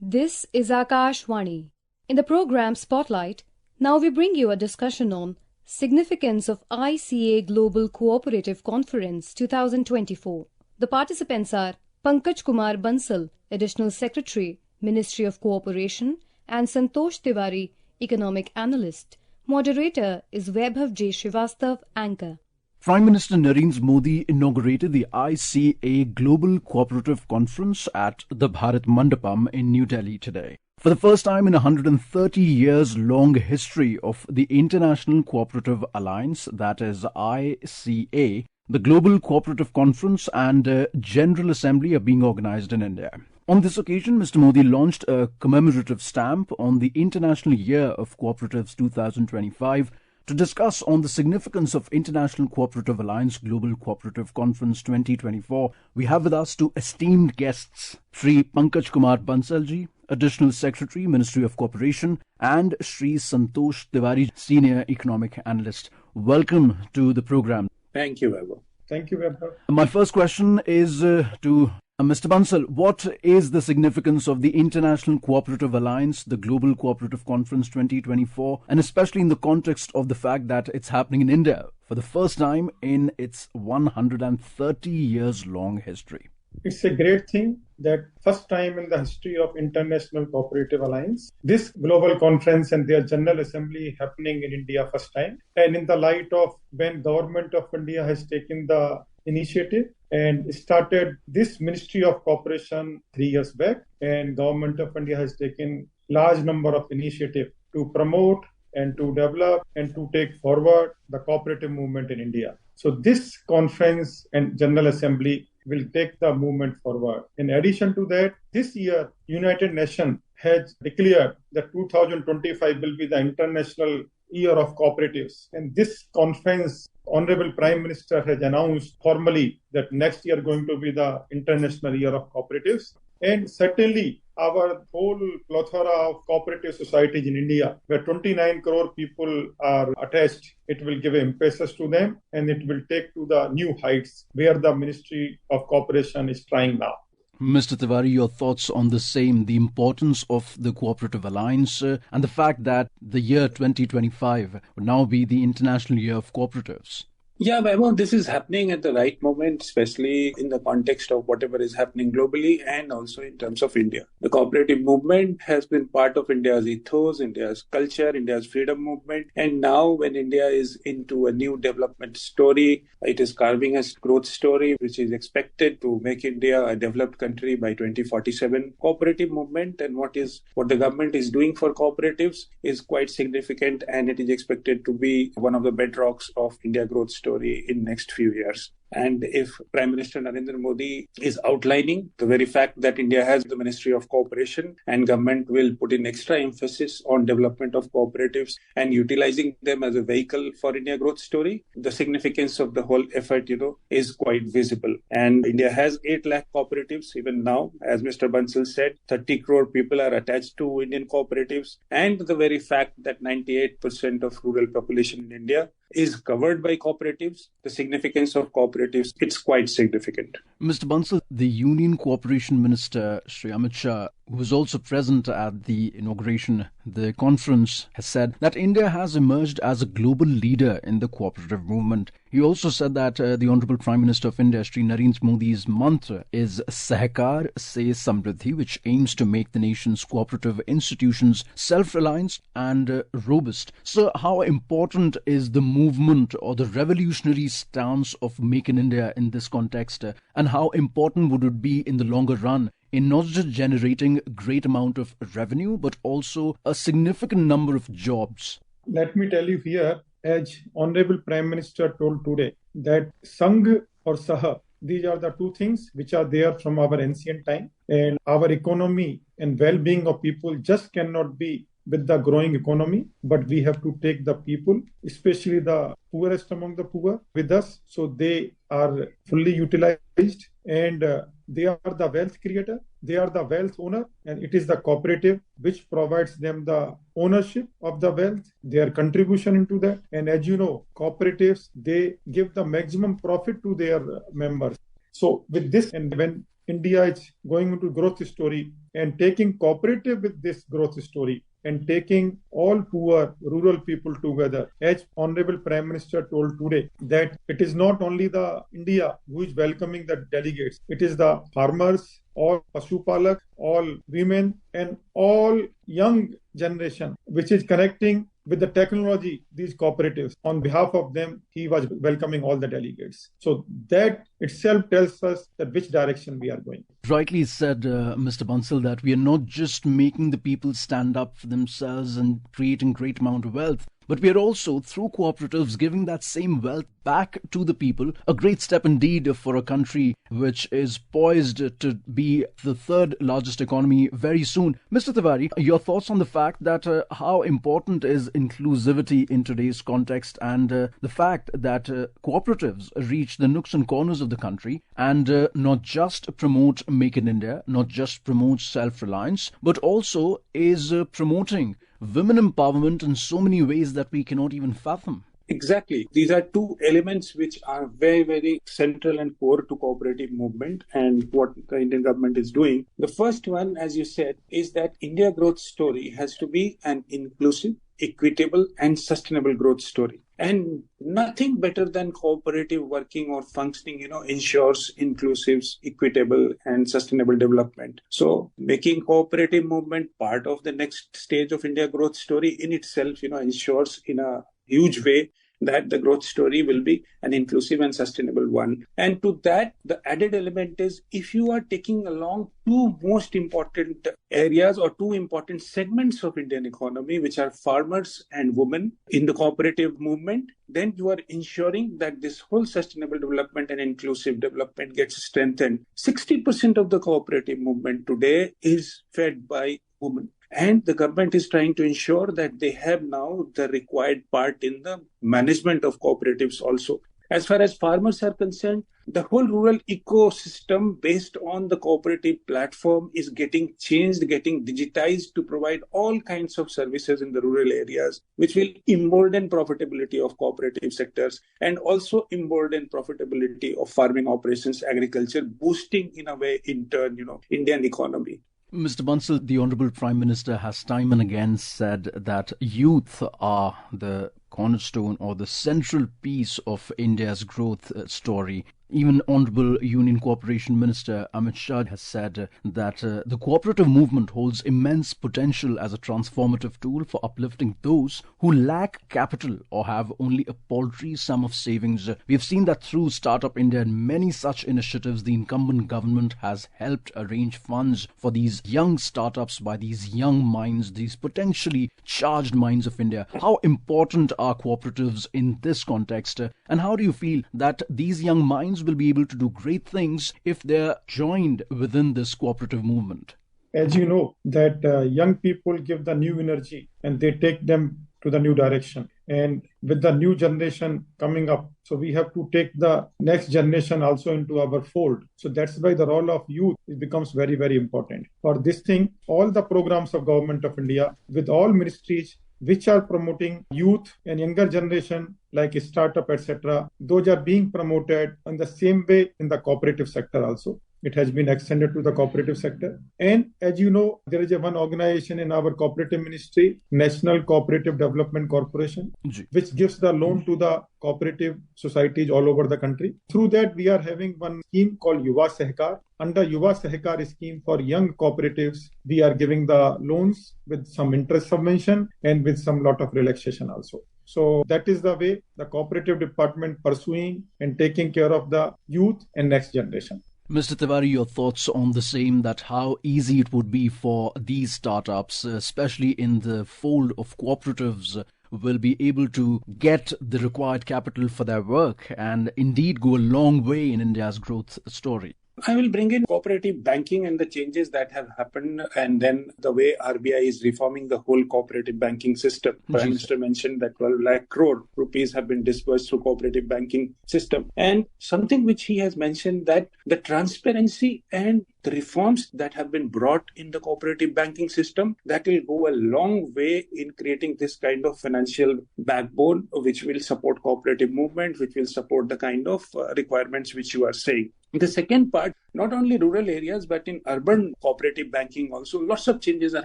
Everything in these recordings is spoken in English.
This is Akashvani. In the program Spotlight, now we bring you a discussion on Significance of ICA Global Cooperative Conference 2024. The participants are Pankaj Kumar Bansal, Additional Secretary, Ministry of Cooperation, and Santosh Tiwari, Economic Analyst. Moderator is Vaibhav J. Srivastava, Anchor. Prime Minister Narendra Modi inaugurated the ICA Global Cooperative Conference at the Bharat Mandapam in New Delhi today. For the first time in a 130 years long history of the International Cooperative Alliance, that is ICA, the Global Cooperative Conference and General Assembly are being organized in India. On this occasion, Mr. Modi launched a commemorative stamp on the International Year of Cooperatives 2025 to discuss on the significance of International Cooperative Alliance Global Cooperative Conference 2024. We have with us two esteemed guests, Sri Pankaj Kumar Bansal ji, Additional Secretary, Ministry of Cooperation, and Sri Santosh Tiwari, Senior Economic Analyst. Welcome to the program. Thank you, Vaibhav. Thank you, Vaibhav. My first question is to Mr. Bansal. What is the significance of the International Cooperative Alliance, the Global Cooperative Conference 2024, and especially in the context of the fact that it's happening in India for the first time in its 130 years long history? It's a great thing that first time in the history of International Cooperative Alliance, this global conference and their General Assembly happening in India first time. And in the light of when Government of India has taken the initiative and started this Ministry of Cooperation 3 years back, and Government of India has taken large number of initiatives to promote and to develop and to take forward the cooperative movement in India. So this conference and General Assembly will take the movement forward. In addition to that, this year, United Nations has declared that 2025 will be the International Year of Cooperatives. And this conference, Honorable Prime Minister has announced formally that next year going to be the International Year of Cooperatives. And certainly, our whole plethora of cooperative societies in India, where 29 crore people are attached, it will give impetus to them and it will take to the new heights where the Ministry of Cooperation is trying now. Mr. Tiwari, your thoughts on the same, the importance of the Cooperative Alliance and the fact that the year 2025 will now be the International Year of Cooperatives. Yeah, Vaibhav, this is happening at the right moment, especially in the context of whatever is happening globally and also in terms of India. The cooperative movement has been part of India's ethos, India's culture, India's freedom movement. And now when India is into a new development story, it is carving a growth story which is expected to make India a developed country by 2047. Cooperative movement and what the government is doing for cooperatives is quite significant, and it is expected to be one of the bedrocks of India growth story in next few years. And if Prime Minister Narendra Modi is outlining the very fact that India has the Ministry of Cooperation and government will put in extra emphasis on development of cooperatives and utilizing them as a vehicle for India growth story, the significance of the whole effort, is quite visible. And India has 8 lakh cooperatives even now. As Mr. Bansal said, 30 crore people are attached to Indian cooperatives. And the very fact that 98% of rural population in India is covered by cooperatives, the significance of cooperatives, it's quite significant. Mr. Bansal, the Union Cooperation Minister, Sri Amit Shah, who was also present at the inauguration, the conference, has said that India has emerged as a global leader in the cooperative movement. He also said that the Honorable Prime Minister of India, Sri Narendra Modi's mantra is Sahakar Se Samriddhi, which aims to make the nation's cooperative institutions self-reliant and robust. So how important is the movement or the revolutionary stance of Make in India in this context, and how important would it be in the longer run in not just generating a great amount of revenue, but also a significant number of jobs? Let me tell you here, as Honorable Prime Minister told today, that Sangh or Saha, these are the two things which are there from our ancient time. And our economy and well-being of people just cannot be with the growing economy, but we have to take the people, especially the poorest among the poor, with us, so they are fully utilized and they are the wealth creator, they are the wealth owner, and it is the cooperative which provides them the ownership of the wealth, their contribution into that. And as you know, cooperatives, they give the maximum profit to their members. So with this, and when India is going into growth story, and taking cooperative with this growth story and taking all poor rural people together. As Honorable Prime Minister told today, that it is not only the India who is welcoming the delegates, it is the farmers, all Pashupalak, all women, and all young generation, which is connecting with the technology, these cooperatives. On behalf of them, he was welcoming all the delegates. So that itself tells us that which direction we are going. Rightly said, Mr. Bansal, that we are not just making the people stand up for themselves and creating great amount of wealth, but we are also, through cooperatives, giving that same wealth back to the people. A great step indeed for a country which is poised to be the third largest economy very soon. Mr. Tiwari, your thoughts on the fact that how important is inclusivity in today's context, and the fact that cooperatives reach the nooks and corners of the country and not just promote Make in India, not just promote self-reliance, but also is promoting women empowerment in so many ways that we cannot even fathom. Exactly. These are two elements which are very, very central and core to cooperative movement and what the Indian government is doing. The first one, as you said, is that India growth story has to be an inclusive, equitable and sustainable growth story. And nothing better than cooperative working or functioning, ensures inclusive, equitable and sustainable development. So making cooperative movement part of the next stage of India growth story in itself, ensures in a huge way that the growth story will be an inclusive and sustainable one. And to that, the added element is if you are taking along two most important areas or two important segments of Indian economy, which are farmers and women in the cooperative movement, then you are ensuring that this whole sustainable development and inclusive development gets strengthened. 60% of the cooperative movement today is fed by women. And the government is trying to ensure that they have now the required part in the management of cooperatives also. As far as farmers are concerned, the whole rural ecosystem based on the cooperative platform is getting changed, getting digitized to provide all kinds of services in the rural areas, which will embolden profitability of cooperative sectors and also embolden profitability of farming operations, agriculture, boosting in a way, in turn, Indian economy. Mr. Bansal, the Honorable Prime Minister has time and again said that youth are the cornerstone or the central piece of India's growth story. Even Honorable Union Cooperation Minister Amit Shah has said that the cooperative movement holds immense potential as a transformative tool for uplifting those who lack capital or have only a paltry sum of savings. We have seen that through Startup India and many such initiatives, the incumbent government has helped arrange funds for these young startups by these young minds, these potentially charged minds of India. How important are cooperatives in this context, and how do you feel that these young minds will be able to do great things if they're joined within this cooperative movement? As you know, that young people give the new energy and they take them to the new direction. And with the new generation coming up, so we have to take the next generation also into our fold. So that's why the role of youth becomes very, very important. For this thing, all the programs of Government of India with all ministries which are promoting youth and younger generation like startup, etc. Those are being promoted in the same way in the cooperative sector also. It has been extended to the cooperative sector. And as you know, there is one organization in our cooperative ministry, National Cooperative Development Corporation, which gives the loan to the cooperative societies all over the country. Through that, we are having one scheme called Yuva Sahkar. Under Yuva Sahkar scheme for young cooperatives, we are giving the loans with some interest subvention and with some lot of relaxation also. So that is the way the cooperative department pursuing and taking care of the youth and next generation. Mr. Tiwari, your thoughts on the same, that how easy it would be for these startups, especially in the fold of cooperatives, will be able to get the required capital for their work and indeed go a long way in India's growth story? I will bring in cooperative banking and the changes that have happened, and then the way RBI is reforming the whole cooperative banking system. Prime Minister mentioned that 12 lakh crore rupees have been disbursed through cooperative banking system. And something which he has mentioned, that the transparency and the reforms that have been brought in the cooperative banking system, that will go a long way in creating this kind of financial backbone which will support cooperative movement, which will support the kind of requirements which you are saying. The second part, not only rural areas, but in urban cooperative banking also, lots of changes are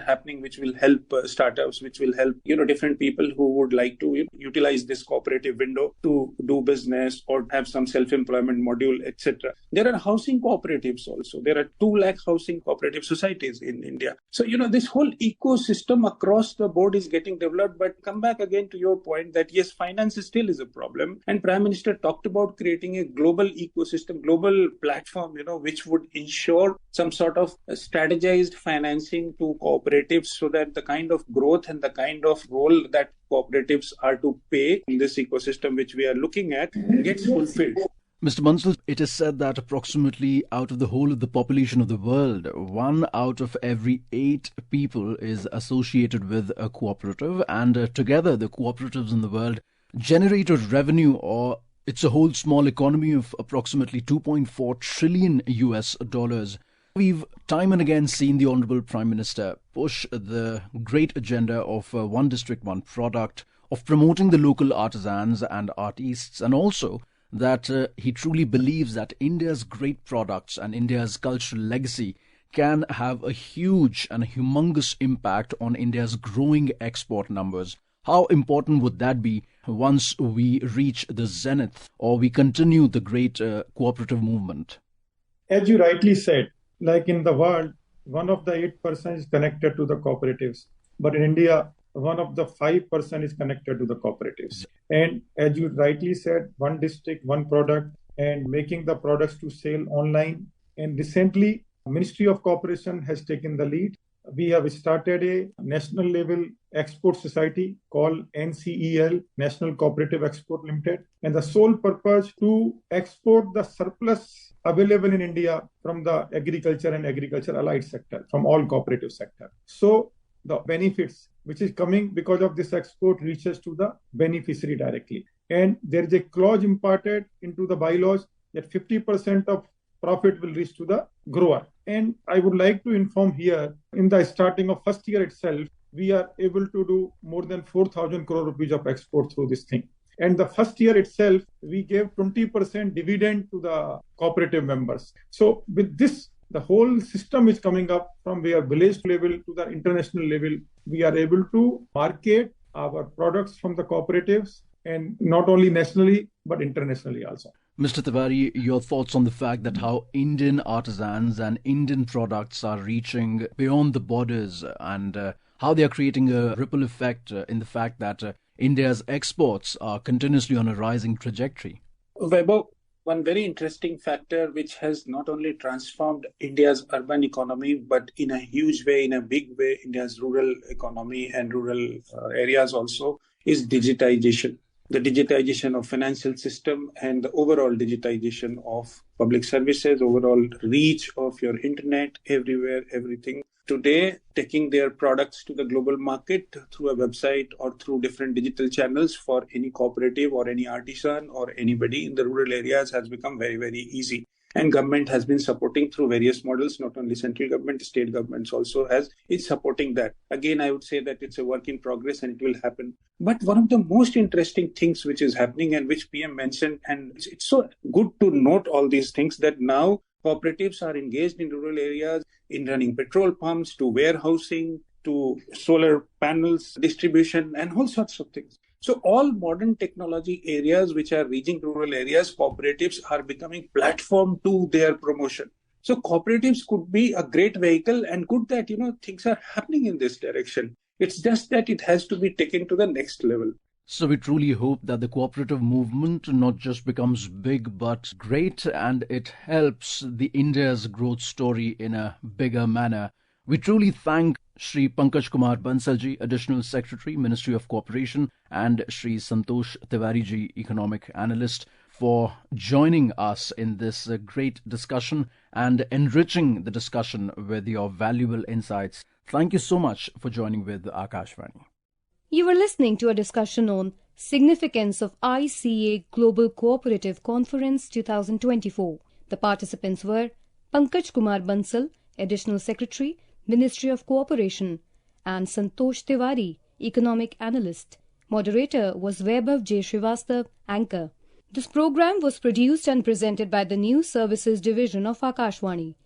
happening which will help startups, which will help, different people who would like to utilize this cooperative window to do business or have some self-employment module, etc. There are housing cooperatives also. There are 2 lakh housing cooperative societies in India. So, this whole ecosystem across the board is getting developed. But come back again to your point that yes, finance still is a problem. And Prime Minister talked about creating a global ecosystem, global platform, which would ensure some sort of strategized financing to cooperatives so that the kind of growth and the kind of role that cooperatives are to play in this ecosystem which we are looking at gets fulfilled. Mr. Bansal, it is said that approximately out of the whole of the population of the world, 1 out of every 8 people is associated with a cooperative, and together the cooperatives in the world generate a revenue, or it's a whole small economy of approximately 2.4 trillion US dollars. We've time and again seen the Honorable Prime Minister push the great agenda of one district, one product, of promoting the local artisans and artists, and also that he truly believes that India's great products and India's cultural legacy can have a huge and a humongous impact on India's growing export numbers. How important would that be once we reach the zenith or we continue the great cooperative movement? As you rightly said, like in the world, 1 of the 8% is connected to the cooperatives. But in India, 1 of the 5% is connected to the cooperatives. And as you rightly said, 1 district, 1 product, and making the products to sell online. And recently, Ministry of Cooperation has taken the lead. We have started a national level export society called NCEL, National Cooperative Export Limited. And the sole purpose to export the surplus available in India from the agriculture and agriculture allied sector, from all cooperative sector. So the benefits which is coming because of this export reaches to the beneficiary directly. And there is a clause imparted into the bylaws that 50% of profit will reach to the grower. And I would like to inform here, in the starting of first year itself, we are able to do more than 4,000 crore rupees of export through this thing. And the first year itself, we gave 20% dividend to the cooperative members. So with this, the whole system is coming up from where village level to the international level. We are able to market our products from the cooperatives, and not only nationally, but internationally also. Mr. Tiwari, your thoughts on the fact that how Indian artisans and Indian products are reaching beyond the borders, and how they are creating a ripple effect in the fact that India's exports are continuously on a rising trajectory. Vaibhav, one very interesting factor which has not only transformed India's urban economy, but in a huge way, in a big way, India's rural economy and rural areas also, is digitization. The digitization of financial system and the overall digitization of public services, overall reach of your internet everywhere, everything. Today, taking their products to the global market through a website or through different digital channels for any cooperative or any artisan or anybody in the rural areas has become very, very easy. And government has been supporting through various models, not only central government, state governments also is supporting that. Again, I would say that it's a work in progress and it will happen. But one of the most interesting things which is happening and which PM mentioned, and it's so good to note all these things, that now cooperatives are engaged in rural areas in running petrol pumps, to warehousing, to solar panels distribution, and all sorts of things. So all modern technology areas which are reaching rural areas, cooperatives are becoming platform to their promotion. So cooperatives could be a great vehicle, and good that, things are happening in this direction. It's just that it has to be taken to the next level. So we truly hope that the cooperative movement not just becomes big but great, and it helps the India's growth story in a bigger manner. We truly thank Shri Pankaj Kumar Bansal ji, Additional Secretary, Ministry of Cooperation, and Shri Santosh Tiwari ji, Economic Analyst, for joining us in this great discussion and enriching the discussion with your valuable insights. Thank you so much for joining with Akashvani. You were listening to a discussion on Significance of ICA Global Cooperative Conference 2024. The participants were Pankaj Kumar Bansal, Additional Secretary, Ministry of Cooperation, and Santosh Tiwari, Economic Analyst. Moderator was Vaibhav J. Srivastava, Anchor. This program was produced and presented by the News Services Division of Akashvani.